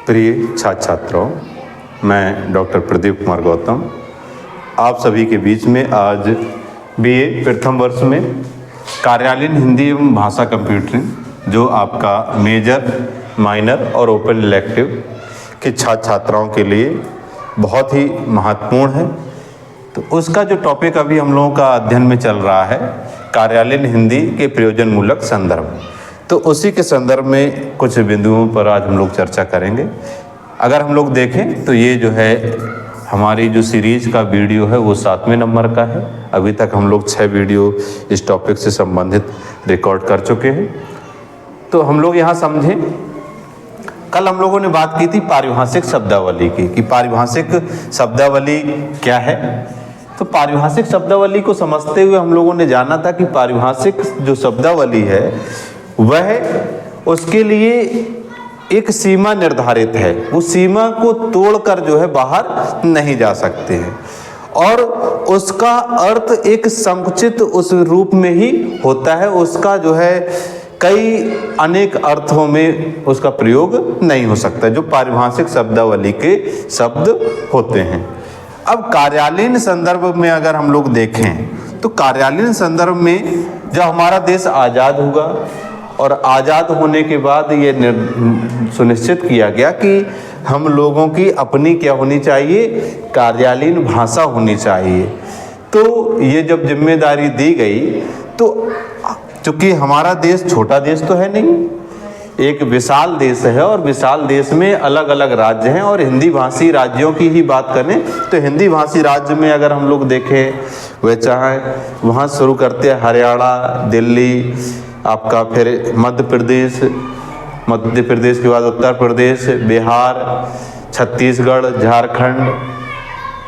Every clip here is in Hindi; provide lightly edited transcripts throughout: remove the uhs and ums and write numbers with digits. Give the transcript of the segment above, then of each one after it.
प्रिय छात्र छात्राओं, मैं डॉक्टर प्रदीप कुमार गौतम आप सभी के बीच में आज बीए प्रथम वर्ष में कार्यालयीन हिंदी एवं भाषा कंप्यूटरिंग जो आपका मेजर, माइनर और ओपन इलेक्टिव के छात्र छात्राओं के लिए बहुत ही महत्वपूर्ण है। तो उसका जो टॉपिक अभी हम लोगों का अध्ययन में चल रहा है, कार्यालयीन हिंदी के प्रयोजनमूलक संदर्भ, तो उसी के संदर्भ में कुछ बिंदुओं पर आज हम लोग चर्चा करेंगे। अगर हम लोग देखें तो ये जो है हमारी जो सीरीज का वीडियो है वो 7वें नंबर का है। अभी तक हम लोग 6 वीडियो इस टॉपिक से संबंधित रिकॉर्ड कर चुके हैं। तो हम लोग यहाँ समझें, कल हम लोगों ने बात की थी पारिभाषिक शब्दावली की कि पारिभाषिक शब्दावली क्या है। तो पारिभाषिक शब्दावली को समझते हुए हम लोगों ने जाना था कि पारिभाषिक जो शब्दावली है वह उसके लिए एक सीमा निर्धारित है, उस सीमा को तोड़कर जो है बाहर नहीं जा सकते हैं और उसका अर्थ एक संकुचित उस रूप में ही होता है। उसका जो है कई अनेक अर्थों में उसका प्रयोग नहीं हो सकता, जो पारिभाषिक शब्दावली के शब्द होते हैं। अब कार्यालयीन संदर्भ में अगर हम लोग देखें तो कार्यालयीन संदर्भ में जब हमारा देश आज़ाद हुआ और आज़ाद होने के बाद ये सुनिश्चित किया गया कि हम लोगों की अपनी क्या होनी चाहिए, कार्यालयीन भाषा होनी चाहिए। तो ये जब जिम्मेदारी दी गई तो चूँकि हमारा देश छोटा देश तो है नहीं, एक विशाल देश है और विशाल देश में अलग अलग राज्य हैं और हिंदी भाषी राज्यों की ही बात करें तो हिंदी भाषी राज्य में अगर हम लोग देखें वह चाहे वहाँ शुरू करते हैं हरियाणा, दिल्ली, आपका फिर मध्य प्रदेश के बाद उत्तर प्रदेश, बिहार, छत्तीसगढ़, झारखंड,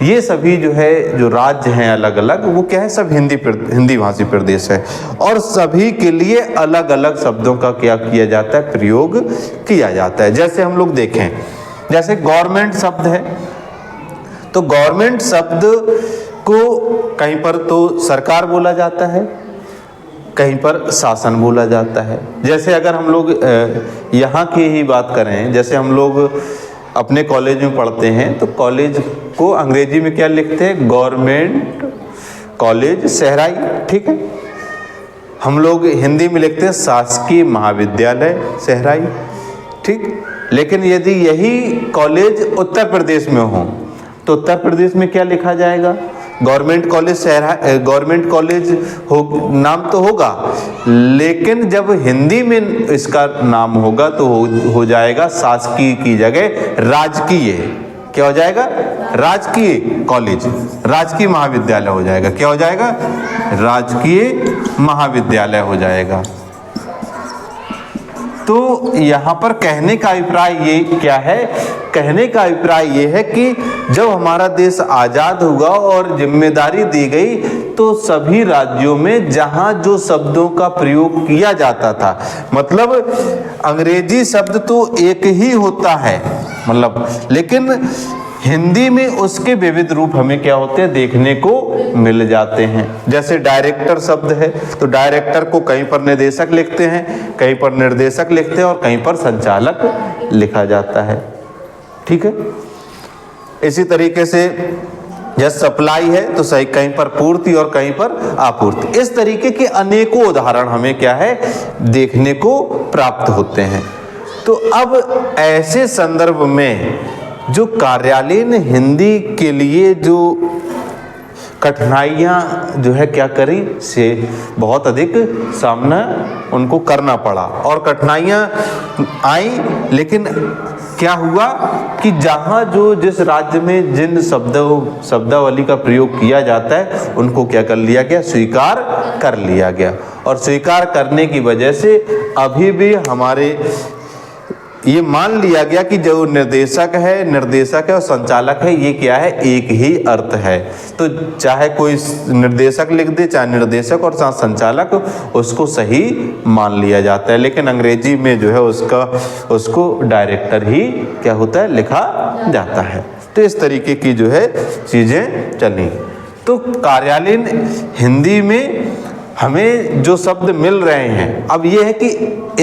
ये सभी जो है जो राज्य हैं अलग अलग, वो क्या है, सब हिंदी भाषी प्रदेश है और सभी के लिए अलग अलग शब्दों का क्या किया जाता है, प्रयोग किया जाता है। जैसे हम लोग देखें, जैसे गवर्नमेंट शब्द है तो गवर्नमेंट शब्द को कहीं पर तो सरकार बोला जाता है, कहीं पर शासन बोला जाता है। जैसे अगर हम लोग यहाँ की ही बात करें, जैसे हम लोग अपने कॉलेज में पढ़ते हैं तो कॉलेज को अंग्रेजी में क्या लिखते हैं, गवर्नमेंट कॉलेज सहराई, ठीक है। हम लोग हिंदी में लिखते हैं शासकीय महाविद्यालय सहराई, ठीक। लेकिन यदि यही कॉलेज उत्तर प्रदेश में हो तो उत्तर प्रदेश में क्या लिखा जाएगा, गवर्नमेंट कॉलेज सहराई, गवर्नमेंट कॉलेज नाम तो होगा, लेकिन जब हिंदी में इसका नाम होगा तो हो जाएगा शासकीय की जगह राजकीय। क्या हो जाएगा, राजकीय कॉलेज, राजकीय महाविद्यालय हो जाएगा। क्या हो जाएगा, राजकीय महाविद्यालय हो जाएगा। तो यहाँ पर कहने का अभिप्राय ये क्या है, कहने का अभिप्राय ये है कि जब हमारा देश आज़ाद हुआ और जिम्मेदारी दी गई तो सभी राज्यों में जहाँ जो शब्दों का प्रयोग किया जाता था, मतलब अंग्रेजी शब्द तो एक ही होता है, मतलब लेकिन हिंदी में उसके विविध रूप हमें क्या होते हैं, देखने को मिल जाते हैं। जैसे डायरेक्टर शब्द है तो डायरेक्टर को कहीं पर निदेशक लिखते हैं, कहीं पर निर्देशक लिखते हैं और कहीं पर संचालक लिखा जाता है, ठीक है। इसी तरीके से जैसे सप्लाई है तो सही कहीं पर पूर्ति और कहीं पर आपूर्ति। इस तरीके के अनेकों उदाहरण हमें क्या है, देखने को प्राप्त होते हैं। तो अब ऐसे संदर्भ में जो कार्यालयीन हिंदी के लिए जो कठिनाइयाँ जो है क्या करी से बहुत अधिक सामना उनको करना पड़ा और कठिनाइयाँ आई, लेकिन क्या हुआ कि जहाँ जो जिस राज्य में जिन शब्दावली का प्रयोग किया जाता है उनको क्या कर लिया गया, स्वीकार कर लिया गया। और स्वीकार करने की वजह से अभी भी हमारे ये मान लिया गया कि जो निर्देशक है और संचालक है, ये क्या है, एक ही अर्थ है। तो चाहे कोई निर्देशक लिख दे, चाहे निर्देशक और चाहे संचालक, उसको सही मान लिया जाता है। लेकिन अंग्रेजी में जो है उसको डायरेक्टर ही क्या होता है, लिखा जाता है। तो इस तरीके की जो है चीज़ें चली। तो कार्यालयीन हिंदी में हमें जो शब्द मिल रहे हैं, अब ये है कि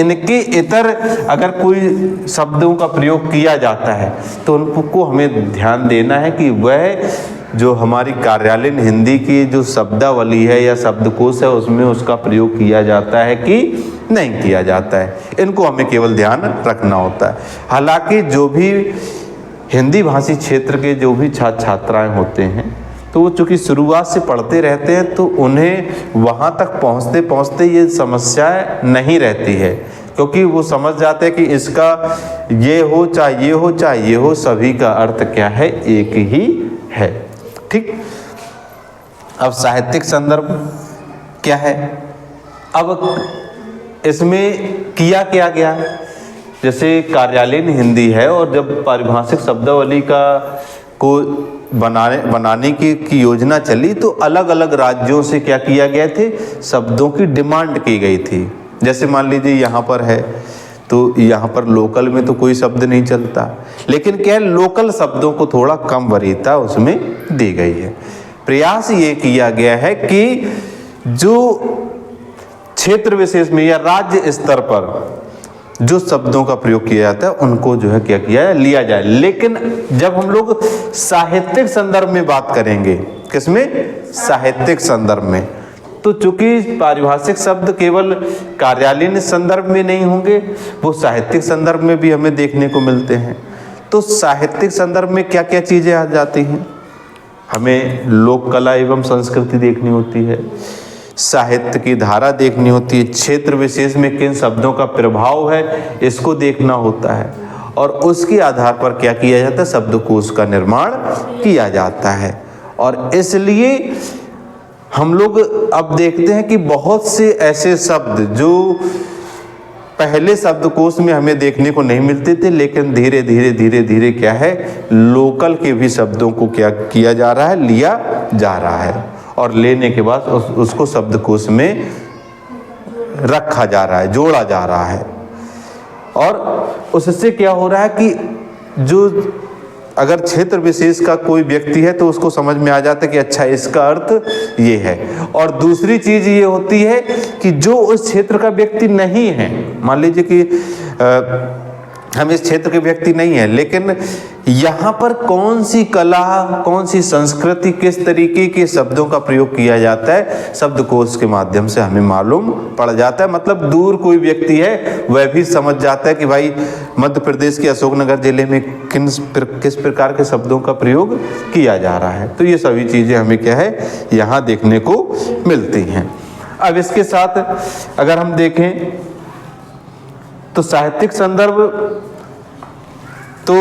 इनके इतर अगर कोई शब्दों का प्रयोग किया जाता है तो उनको हमें ध्यान देना है कि वह जो हमारी कार्यालयीन हिंदी की जो शब्दावली है या शब्दकोश है उसमें उसका प्रयोग किया जाता है कि नहीं किया जाता है। इनको हमें केवल ध्यान रखना होता है। हालांकि जो भी हिंदी भाषी क्षेत्र के जो भी छात्र छात्राएं होते हैं तो वो चूँकि शुरुआत से पढ़ते रहते हैं तो उन्हें वहाँ तक पहुँचते पहुँचते ये समस्याएं नहीं रहती है, क्योंकि वो समझ जाते हैं कि इसका ये हो चाहे ये हो चाहे ये हो, सभी का अर्थ क्या है, एक ही है। ठीक। अब साहित्यिक संदर्भ क्या है? अब इसमें किया क्या गया, जैसे कार्यालयीन हिंदी है और जब पारिभाषिक शब्दावली को बनाने की योजना चली तो अलग अलग राज्यों से क्या किया गया थे, शब्दों की डिमांड की गई थी। जैसे मान लीजिए यहाँ पर है तो यहाँ पर लोकल में तो कोई शब्द नहीं चलता, लेकिन क्या है, लोकल शब्दों को थोड़ा कम वरीयता उसमें दी गई है। प्रयास ये किया गया है कि जो क्षेत्र विशेष में या राज्य स्तर पर जो शब्दों का प्रयोग किया जाता है उनको जो है क्या किया है, लिया जाए। लेकिन जब हम लोग साहित्यिक संदर्भ में बात करेंगे, किसमें, साहित्यिक संदर्भ में, तो चूंकि पारिभाषिक शब्द केवल कार्यालयीन संदर्भ में नहीं होंगे, वो साहित्यिक संदर्भ में भी हमें देखने को मिलते हैं। तो साहित्यिक संदर्भ में क्या क्या चीज़ें आ जाती हैं, हमें लोक कला एवं संस्कृति देखनी होती है, साहित्य की धारा देखनी होती है, क्षेत्र विशेष में किन शब्दों का प्रभाव है इसको देखना होता है, और उसके आधार पर क्या किया जाता है, शब्दकोश का निर्माण किया जाता है। और इसलिए हम लोग अब देखते हैं कि बहुत से ऐसे शब्द जो पहले शब्दकोश में हमें देखने को नहीं मिलते थे, लेकिन धीरे धीरे क्या है, लोकल के भी शब्दों को क्या किया जा रहा है, लिया जा रहा है, और लेने के बाद उसको शब्दकोश में रखा जा रहा है, जोड़ा जा रहा है। और उससे क्या हो रहा है कि जो अगर क्षेत्र विशेष का कोई व्यक्ति है तो उसको समझ में आ जाता है कि अच्छा इसका अर्थ ये है। और दूसरी चीज़ ये होती है कि जो उस क्षेत्र का व्यक्ति नहीं है, मान लीजिए कि हम इस क्षेत्र के व्यक्ति नहीं है, लेकिन यहाँ पर कौन सी कला, कौन सी संस्कृति, किस तरीके के शब्दों का प्रयोग किया जाता है, शब्दकोश के माध्यम से हमें मालूम पड़ जाता है। मतलब दूर कोई व्यक्ति है वह भी समझ जाता है कि भाई मध्य प्रदेश के अशोकनगर जिले में किस प्रकार के शब्दों का प्रयोग किया जा रहा है। तो ये सभी चीज़ें हमें क्या है, यहाँ देखने को मिलती हैं। अब इसके साथ अगर हम देखें तो साहित्यिक संदर्भ तो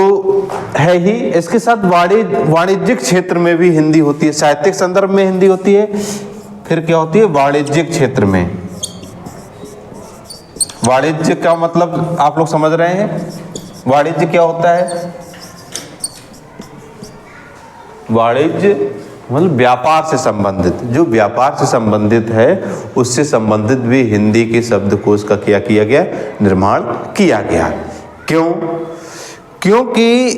है ही, इसके साथ वाणिज्यिक क्षेत्र में भी हिंदी होती है। साहित्यिक संदर्भ में हिंदी होती है, फिर क्या होती है, वाणिज्यिक क्षेत्र में। वाणिज्य का मतलब आप लोग समझ रहे हैं, वाणिज्य क्या होता है, वाणिज्य मतलब व्यापार से संबंधित, जो व्यापार से संबंधित है उससे संबंधित भी हिंदी के शब्दकोश का क्या किया गया, निर्माण किया गया। क्यों? क्योंकि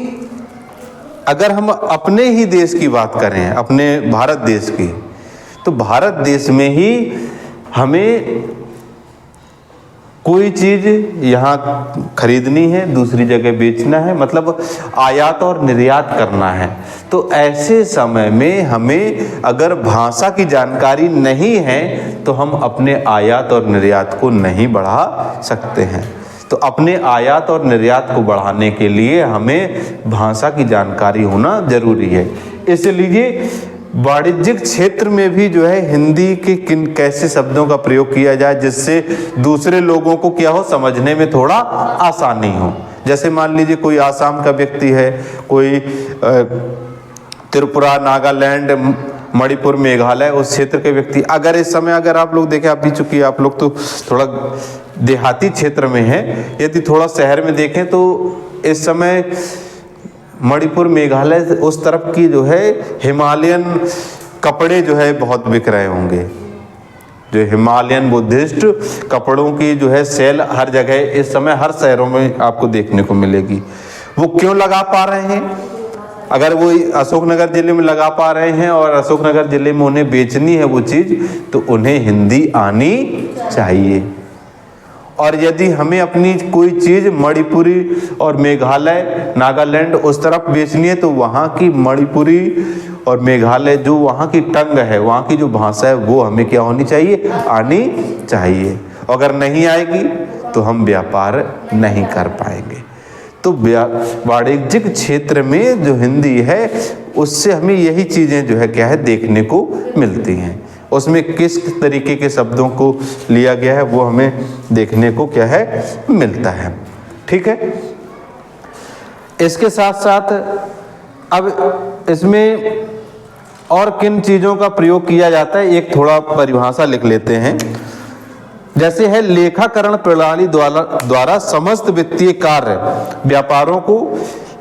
अगर हम अपने ही देश की बात करें, अपने भारत देश की, तो भारत देश में ही हमें कोई चीज़ यहाँ खरीदनी है, दूसरी जगह बेचना है, मतलब आयात और निर्यात करना है। तो ऐसे समय में हमें अगर भाषा की जानकारी नहीं है तो हम अपने आयात और निर्यात को नहीं बढ़ा सकते हैं। तो अपने आयात और निर्यात को बढ़ाने के लिए हमें भाषा की जानकारी होना जरूरी है। इसलिए वाणिज्यिक क्षेत्र में भी जो है हिंदी के किन कैसे शब्दों का प्रयोग किया जाए जिससे दूसरे लोगों को क्या हो, समझने में थोड़ा आसानी हो। जैसे मान लीजिए कोई आसाम का व्यक्ति है, कोई त्रिपुरा, नागालैंड, मणिपुर, मेघालय, उस क्षेत्र के व्यक्ति, अगर इस समय अगर आप लोग देखें, अभी चूंकि आप लोग तो थोड़ा देहाती क्षेत्र में हैं, यदि थोड़ा शहर में देखें तो इस समय मणिपुर, मेघालय उस तरफ की जो है हिमालयन कपड़े जो है बहुत बिक रहे होंगे। जो हिमालयन बुद्धिस्ट कपड़ों की जो है सेल हर जगह इस समय हर शहरों में आपको देखने को मिलेगी। वो क्यों लगा पा रहे हैं? अगर वो अशोकनगर ज़िले में लगा पा रहे हैं और अशोकनगर ज़िले में उन्हें बेचनी है वो चीज़, तो उन्हें हिंदी आनी चाहिए। और यदि हमें अपनी कोई चीज़ मणिपुरी और मेघालय, नागालैंड उस तरफ बेचनी है, तो वहाँ की मणिपुरी और मेघालय जो वहाँ की टंग है, वहाँ की जो भाषा है, वो हमें क्या होनी चाहिए, आनी चाहिए। अगर नहीं आएगी तो हम व्यापार नहीं कर पाएंगे। तो वाणिज्यिक क्षेत्र में जो हिंदी है उससे हमें यही चीज़ें जो है क्या है देखने को मिलती हैं। उसमें किस तरीके के शब्दों को लिया गया है वो हमें देखने को क्या है मिलता है। ठीक है, इसके साथ साथ अब इसमें और किन चीज़ों का प्रयोग किया जाता है, एक थोड़ा परिभाषा लिख लेते हैं। जैसे है लेखाकरण प्रणाली द्वारा समस्त वित्तीय कार्य व्यापारों को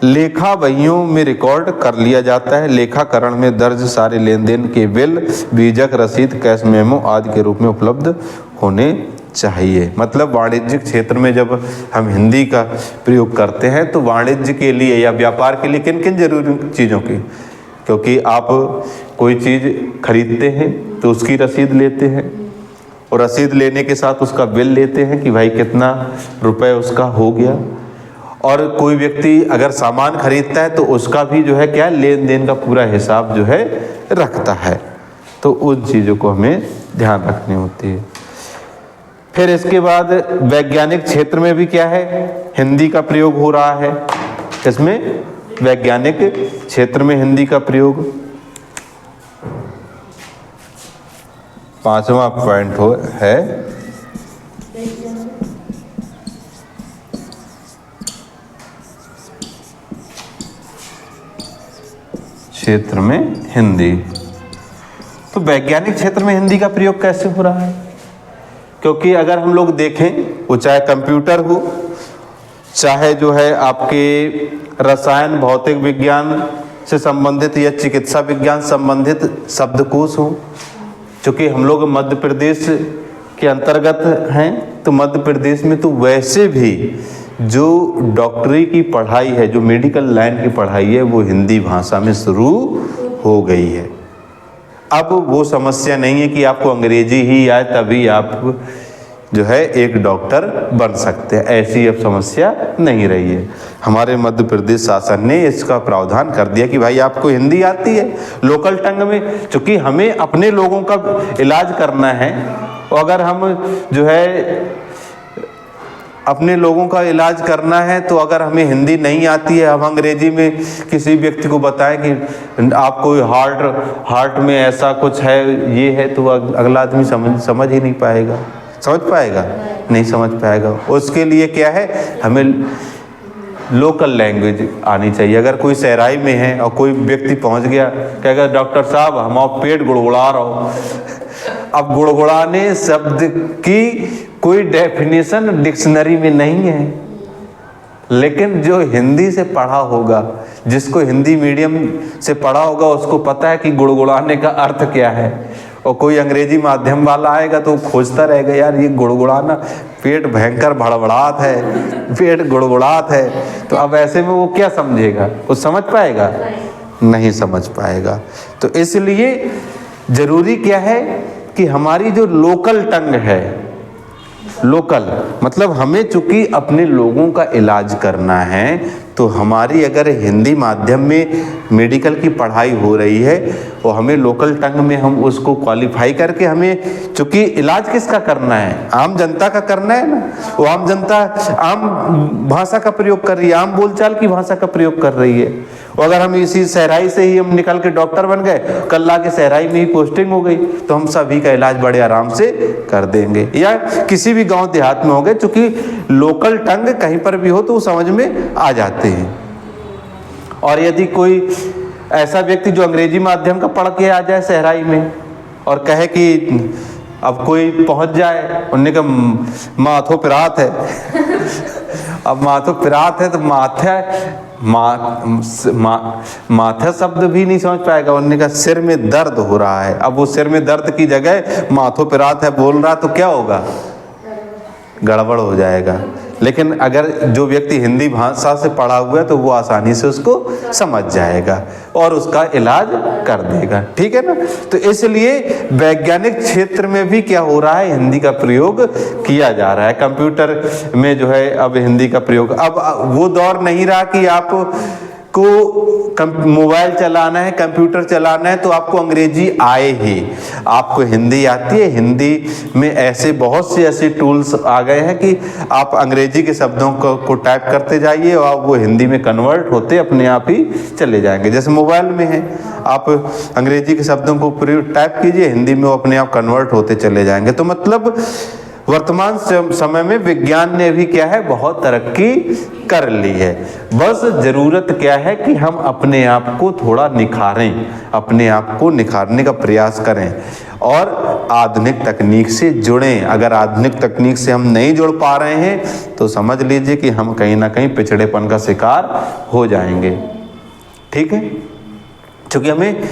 लेखा बहियों में रिकॉर्ड कर लिया जाता है। लेखाकरण में दर्ज सारे लेन देन के बिल, बीजक, रसीद, कैश मेमो आदि के रूप में उपलब्ध होने चाहिए। मतलब वाणिज्यिक क्षेत्र में जब हम हिंदी का प्रयोग करते हैं तो वाणिज्य के लिए या व्यापार के लिए किन किन जरूरी चीज़ों की, क्योंकि आप कोई चीज़ खरीदते हैं तो उसकी रसीद लेते हैं और रसीद लेने के साथ उसका बिल लेते हैं कि भाई कितना रुपए उसका हो गया। और कोई व्यक्ति अगर सामान खरीदता है तो उसका भी जो है क्या लेन देन का पूरा हिसाब जो है रखता है। तो उन चीज़ों को हमें ध्यान रखनी होती है। फिर इसके बाद वैज्ञानिक क्षेत्र में भी क्या है हिंदी का प्रयोग हो रहा है। इसमें वैज्ञानिक क्षेत्र में हिंदी का प्रयोग 5वां पॉइंट है क्षेत्र में हिंदी। तो वैज्ञानिक क्षेत्र में हिंदी का प्रयोग कैसे हो रहा है, क्योंकि अगर हम लोग देखें वो चाहे कंप्यूटर हो, चाहे जो है आपके रसायन भौतिक विज्ञान से संबंधित या चिकित्सा विज्ञान संबंधित शब्दकोश हो। क्योंकि हम लोग मध्य प्रदेश के अंतर्गत हैं, तो मध्य प्रदेश में तो वैसे भी जो डॉक्टरी की पढ़ाई है, जो मेडिकल लाइन की पढ़ाई है, वो हिंदी भाषा में शुरू हो गई है। अब वो समस्या नहीं है कि आपको अंग्रेजी ही आए तभी आप जो है एक डॉक्टर बन सकते हैं, ऐसी अब समस्या नहीं रही है। हमारे मध्य प्रदेश शासन ने इसका प्रावधान कर दिया कि भाई आपको हिंदी आती है लोकल टंग में, क्योंकि हमें अपने लोगों का इलाज करना है। और अगर हम जो है अपने लोगों का इलाज करना है तो अगर हमें हिंदी नहीं आती है, हम अंग्रेजी में किसी व्यक्ति को बताएं कि आपको हार्ट में ऐसा कुछ है, ये है, तो अगला आदमी समझ ही नहीं पाएगा। समझ पाएगा? नहीं समझ पाएगा। उसके लिए क्या है, हमें लोकल लैंग्वेज आनी चाहिए। अगर कोई सहराई में है और कोई व्यक्ति पहुंच गया, कहेगा डॉक्टर साहब हमारा पेट गुड़गुड़ा रहा हो। अब गुड़गुड़ाने शब्द की कोई डेफिनेशन डिक्शनरी में नहीं है, लेकिन जो हिंदी से पढ़ा होगा, जिसको हिंदी मीडियम से पढ़ा होगा, उसको पता है कि गुड़गुड़ाने का अर्थ क्या है। और कोई अंग्रेजी माध्यम वाला आएगा तो खोजता रहेगा, यार ये गुड़गुड़ाना, पेट भयंकर भड़बड़ाहट है, पेट गुड़गुड़ाहट है, तो अब ऐसे में वो क्या समझेगा, वो समझ पाएगा? नहीं समझ पाएगा। तो इसलिए जरूरी क्या है कि हमारी जो लोकल टंग है, लोकल मतलब हमें चूंकि अपने लोगों का इलाज करना है, तो हमारी अगर हिंदी माध्यम में मेडिकल की पढ़ाई हो रही है और हमें लोकल टंग में हम उसको क्वालिफाई करके, हमें चूंकि इलाज किसका करना है, आम जनता का करना है ना। वो आम जनता आम भाषा का प्रयोग कर रही है, आम बोलचाल की भाषा का प्रयोग कर रही है। और अगर हम इसी सहराई से ही हम निकल के डॉक्टर बन गए, कल आके सहराई में ही पोस्टिंग हो गई, तो हम सभी का इलाज बड़े आराम से कर देंगे। या किसी भी गांव देहात में हो गए, चूंकि लोकल टंग कहीं पर भी हो तो वो समझ में आ जाते हैं। और यदि कोई ऐसा व्यक्ति जो अंग्रेजी माध्यम का पढ़ के आ जाए सहराई में और कहे कि अब कोई पहुंच जाए, उन्होंने कहा माथो पिरात है। अब माथो पिरात है तो माथा शब्द भी नहीं समझ पाएगा। उन्होंने कहा सिर में दर्द हो रहा है। अब वो सिर में दर्द की जगह माथो पिरात है बोल रहा, तो क्या होगा, गड़बड़ हो जाएगा। लेकिन अगर जो व्यक्ति हिंदी भाषा से पढ़ा हुआ है तो वो आसानी से उसको समझ जाएगा और उसका इलाज कर देगा, ठीक है ना। तो इसलिए वैज्ञानिक क्षेत्र में भी क्या हो रहा है, हिंदी का प्रयोग किया जा रहा है। कंप्यूटर में जो है अब हिंदी का प्रयोग, अब वो दौर नहीं रहा कि आप को मोबाइल चलाना है, कंप्यूटर चलाना है तो आपको अंग्रेजी आए ही, आपको हिंदी आती है। हिंदी में ऐसे बहुत से ऐसे टूल्स आ गए हैं कि आप अंग्रेजी के शब्दों को टाइप करते जाइए और वो हिंदी में कन्वर्ट होते अपने आप ही चले जाएंगे। जैसे मोबाइल में है, आप अंग्रेजी के शब्दों को टाइप कीजिए, हिंदी में वो अपने आप कन्वर्ट होते चले जाएंगे। तो मतलब वर्तमान समय में विज्ञान ने भी क्या है, बहुत तरक्की कर ली है। बस ज़रूरत क्या है कि हम अपने आप को थोड़ा निखारें, अपने आप को निखारने का प्रयास करें और आधुनिक तकनीक से जुड़ें। अगर आधुनिक तकनीक से हम नहीं जुड़ पा रहे हैं तो समझ लीजिए कि हम कहीं ना कहीं पिछड़ेपन का शिकार हो जाएंगे, ठीक है। क्योंकि हमें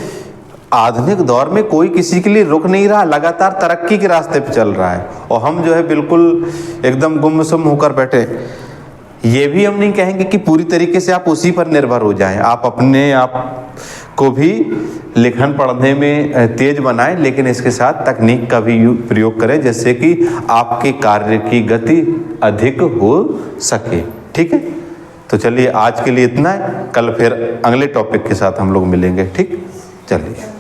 आधुनिक दौर में कोई किसी के लिए रुक नहीं रहा, लगातार तरक्की के रास्ते पे चल रहा है और हम जो है बिल्कुल एकदम गुमसुम होकर बैठे। ये भी हम नहीं कहेंगे कि पूरी तरीके से आप उसी पर निर्भर हो जाएं, आप अपने आप को भी लिखन पढ़ने में तेज बनाएं, लेकिन इसके साथ तकनीक का भी प्रयोग करें जिससे कि आपके कार्य की गति अधिक हो सके, ठीक है। तो चलिए आज के लिए इतना है, कल फिर अगले टॉपिक के साथ हम लोग मिलेंगे, ठीक। चलिए।